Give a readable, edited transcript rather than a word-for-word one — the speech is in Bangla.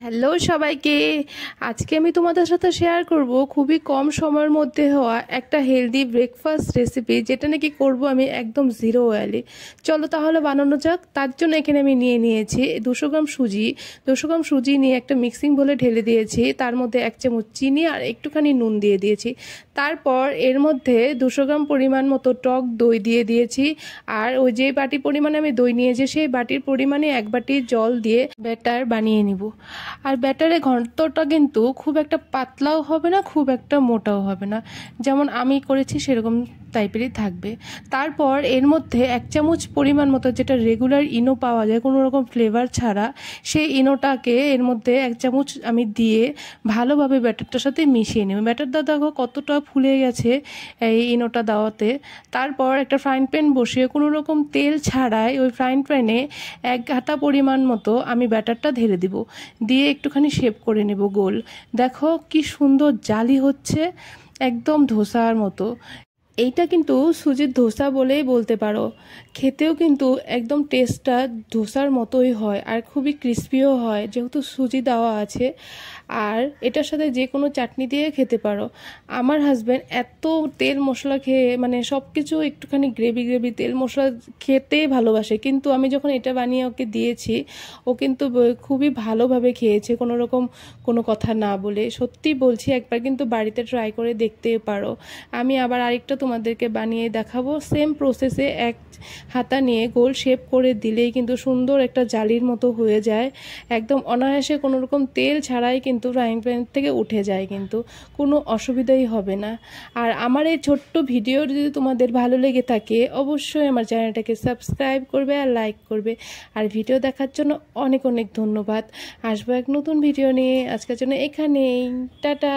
হ্যালো সবাইকে। আজকে আমি তোমাদের সাথে শেয়ার করব খুবই কম সময়ের মধ্যে হওয়া একটা হেলদি ব্রেকফাস্ট রেসিপি, যেটা নাকি করব আমি একদম জিরো অয়েলে। চলো তাহলে বানানো যাক। তার জন্য এখানে আমি নিয়েছি 200 গ্রাম সুজি। 200 গ্রাম সুজি নিয়ে একটা মিক্সিং বলে ঢেলে দিয়েছি, তার মধ্যে 1 চামচ চিনি আর একটুখানি নুন দিয়ে দিয়েছি। তারপর এর মধ্যে 200 গ্রাম পরিমাণ মতো টক দই দিয়ে দিয়েছি, আর ওই যে বাটি পরিমাণে আমি দই নিয়েছি সেই বাটির পরিমাণে 1 বাটি জল দিয়ে ব্যাটার বানিয়ে নিব। আর ব্যাটারের ঘনত্বটা কিন্তু খুব একটা পাতলাও হবে না, খুব একটা মোটাও হবে না, যেমন আমি করেছি সেরকম টাইপেরই থাকবে। তারপর এর মধ্যে 1 চামচ পরিমাণ মতো, যেটা রেগুলার ইনো পাওয়া যায় কোনো রকম ফ্লেভার ছাড়া, সেই ইনোটাকে এর মধ্যে 1 চামচ আমি দিয়ে ভালোভাবে ব্যাটারটার সাথে মিশিয়ে নেব। ব্যাটারটা দেখো কতটা ফুলে গেছে এই ইনোটা দেওয়াতে। তারপর একটা ফ্রাইং প্যান বসিয়ে কোনো রকম তেল ছাড়াই ওই ফ্রাইং প্যানে 1 হাতা পরিমাণ মতো আমি ব্যাটারটা ঢেলে দিব, দিয়ে একটুখানি শেপ করে নেব গোল। দেখো কি সুন্দর জালি হচ্ছে, একদম ধোসার মতো। এইটা কিন্তু সুজির ধোসা বলেই বলতে পারো। খেতেও কিন্তু একদম টেস্টটা ধোসার মতোই হয়, আর খুবই ক্রিস্পিও হয় যেহেতু সুজি দেওয়া আছে। আর এটার সাথে যে কোনো চাটনি দিয়ে খেতে পারো। আমার হাজব্যান্ড এত তেল মশলা খেয়ে, মানে সব কিছু একটুখানি গ্রেভি গ্রেভি তেল মশলা খেতেই ভালোবাসে, কিন্তু আমি যখন এটা বানিয়ে ওকে দিয়েছি ও কিন্তু খুবই ভালোভাবে খেয়েছে, কোনো রকম কোনো কথা না বলে। সত্যি বলছি, একবার কিন্তু বাড়িতে ট্রাই করে দেখতে পারো। আমি আবার আরেকটা তোমাদেরকে বানিয়ে দেখাবো। সেম প্রসেসে 1 হাতা নিয়ে গোল শেপ করে দিলেই কিন্তু সুন্দর একটা জালির মতো হয়ে যায়, একদম অনায়াসে কোনো রকম তেল ছাড়াই কিন্তু ফ্রাইং প্যান থেকে উঠে যায়, কিন্তু কোনো অসুবিধাই হবে না। আর আমার এই ছোট্ট ভিডিও যদি তোমাদের ভালো লেগে থাকে অবশ্যই আমার চ্যানেলটাকে সাবস্ক্রাইব করবে আর লাইক করবে। আর ভিডিও দেখার জন্য অনেক অনেক ধন্যবাদ। আসবো এক নতুন ভিডিও নিয়ে, আজকের জন্য এখানেই, টাটা।